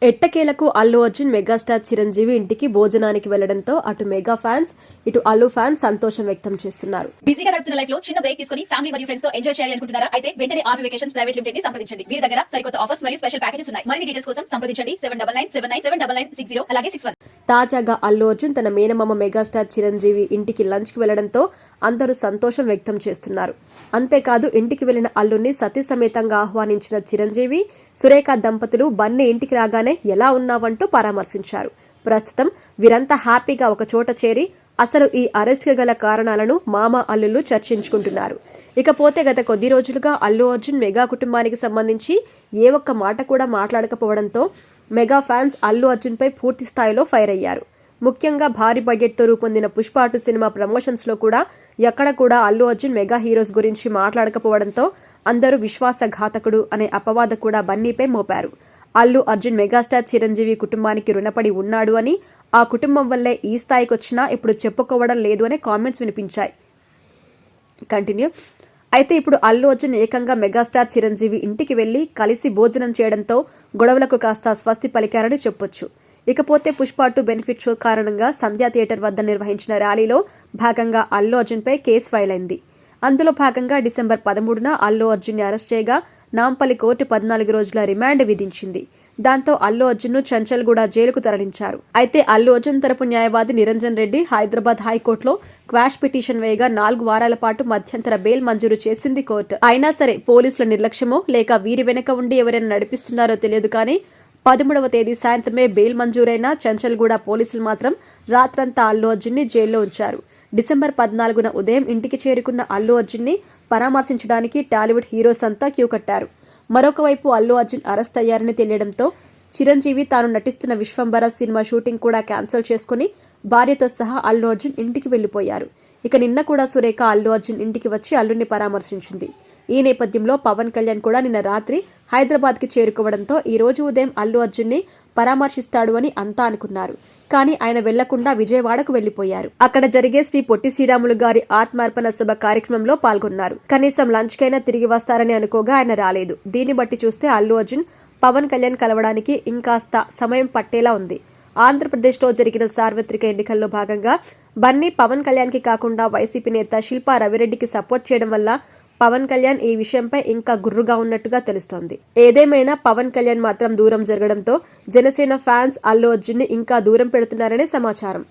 ఎట్టకేలకు అల్లు అర్జున్ మెగాస్టార్ చిరంజీవి ఇంటికి భోజనానికి వెళ్లడంతో అటు మెగా ఫ్యాన్స్ ఇటు అల్లు ఫ్యాన్స్ సంతోషం వ్యక్తం చేస్తున్నారు. బిజీగా గడుపుతున్న లైఫ్ లో చిన్న బ్రేక్ తీసుకుని ఫ్యామిలీ మరియు ఫ్రెండ్స్ తో ఎంజాయ్ చేయాలి అనుకుంటున్నారా? అయితే వెంటనే ఆర్మీ వెకేషన్స్ ప్రైవేట్ లిమిటెడ్ ని సంప్రదించండి. వీరి దగ్గర సరికొత్త ఆఫర్స్ మరియు స్పెషల్ ప్యాకేజెస్ ఉన్నాయి. మరిన్ని డీటెయిల్స్ కోసం సంప్రదించండి 7997979960 అలాగే 61. తాజాగా అల్లు అర్జున్ తన మేనమామ మెగాస్టార్ చిరంజీవి ఇంటికి లంచ్ కి వెళ్లడంతో అందరూ సంతోషం వ్యక్తం చేస్తున్నారు. అంతేకాదు ఇంటికి వెళ్లిన అల్లుని సతీ సమేతంగా ఆహ్వానించిన చిరంజీవి, సురేఖ దంపతులు బన్నీ ఇంటికి రాగానే ఎలా ఉన్నావంటూ పరామర్శించారు. ప్రస్తుతం వీరంతా హ్యాపీగా ఒక చోట చేరి అసలు ఈ అరెస్ట్ కి గల కారణాలను మామ అల్లులు చర్చించుకుంటున్నారు. ఇకపోతే గత కొద్ది రోజులుగా అల్లు అర్జున్ మెగా కుటుంబానికి సంబంధించి ఏ ఒక్క మాట కూడా మాట్లాడకపోవడంతో మెగా ఫ్యాన్స్ అల్లు అర్జున్ పై పూర్తి స్థాయిలో ఫైర్ అయ్యారు. ముఖ్యంగా భారీ బడ్జెట్ తో రూపొందిన పుష్ప 2 సినిమా ప్రమోషన్స్ లో కూడా ఎక్కడ కూడా అల్లు అర్జున్ మెగా హీరోస్ గురించి మాట్లాడకపోవడంతో అందరూ విశ్వాసఘాతకుడు అనే అపవాద కూడా బన్నీపై మోపారు. అల్లు అర్జున్ మెగాస్టార్ చిరంజీవి కుటుంబానికి రుణపడి ఉన్నాడు అని, ఆ కుటుంబం వల్లే ఈ స్థాయికి వచ్చినా ఇప్పుడు చెప్పుకోవడం లేదు అనే కామెంట్స్ వినిపించాయి. కంటిన్యూ అయితే ఇప్పుడు అల్లు అర్జున్ ఏకంగా మెగాస్టార్ చిరంజీవి ఇంటికి వెళ్లి కలిసి భోజనం చేయడంతో గొడవలకు కాస్త స్వస్తి పలికారని చెప్పొచ్చు. ఇకపోతే పుష్ప 2 బెనిఫిట్ షో కారణంగా సంధ్యా థియేటర్ వద్ద నిర్వహించిన ర్యాలీలో భాగంగా అల్లు అర్జున్ పై కేసు ఫైల్ అయింది. అందులో భాగంగా డిసెంబర్ 13న అల్లు అర్జున్ ని అరెస్ట్ చేయగా నాంపల్లి కోర్టు 14 రోజుల రిమాండ్ విధించింది. దాంతో అల్లు అర్జున్ ను చంచల్గూడ జైలుకు తరలించారు. అయితే అల్లు అర్జున్ తరపు న్యాయవాది నిరంజన్ రెడ్డి హైదరాబాద్ హైకోర్టులో క్వాష్ పిటిషన్ వేయగా 4 వారాల పాటు మధ్యంతర బెయిల్ మంజూరు చేసింది కోర్టు. అయినా సరే పోలీసుల నిర్లక్ష్యమో లేక వీరి వెనక ఉండి ఎవరైనా నడిపిస్తున్నారో తెలియదు కానీ 13వ తేదీ సాయంత్రమే బెయిల్ మంజూరైన చంచల్గూడ పోలీసులు మాత్రం రాత్రంతా అల్లు అర్జున్ ని జైల్లో ఉంచారు. డిసెంబర్ 14న ఉదయం ఇంటికి చేరుకున్న అల్లు అర్జున్ ని పరామర్శించడానికి టాలీవుడ్ హీరోస్ అంతా క్యూ కట్టారు. మరొక వైపు అల్లు అర్జున్ అరెస్ట్ అయ్యారని తెలియడంతో చిరంజీవి తాను నటిస్తున్న విశ్వంబర సినిమా షూటింగ్ కూడా క్యాన్సిల్ చేసుకుని భార్యతో సహా అల్లు అర్జున్ ఇంటికి వెళ్లిపోయారు. ఇక నిన్న కూడా సురేఖ అల్లు అర్జున్ ఇంటికి వచ్చి అల్లుని పరామర్శించింది. ఈ నేపథ్యంలో పవన్ కళ్యాణ్ కూడా నిన్న రాత్రి హైదరాబాద్ కి చేరుకోవడంతో ఈ రోజు ఉదయం అల్లు అర్జున్ ని పరామర్శిస్తాడు అని అంతా అనుకున్నారు. కానీ ఆయన వెళ్లకుండా విజయవాడకు వెళ్లిపోయారు. అక్కడ జరిగే శ్రీ పొట్టి శ్రీరాములు గారి ఆత్మార్పణ సభ కార్యక్రమంలో పాల్గొన్నారు. కనీసం లంచ్ కైనా తిరిగి వస్తారని అనుకోగా ఆయన రాలేదు. దీన్ని బట్టి చూస్తే అల్లు అర్జున్ పవన్ కళ్యాణ్ కలవడానికి ఇంకాస్త సమయం పట్టేలా ఉంది. ఆంధ్రప్రదేశ్లో జరిగిన సార్వత్రిక ఎన్నికల్లో భాగంగా బన్నీ పవన్ కళ్యాణ్ కి కాకుండా వైసీపీ నేత శిల్పా రవిరెడ్డికి సపోర్ట్ చేయడం వల్ల పవన్ కళ్యాణ్ ఈ విషయంపై ఇంకా గుర్రుగా ఉన్నట్టుగా తెలుస్తోంది. ఏదేమైనా పవన్ కళ్యాణ్ మాత్రం దూరం జరగడంతో జనసేన ఫ్యాన్స్ అల్లు అర్జున్ ని ఇంకా దూరం పెడుతున్నారనే సమాచారం.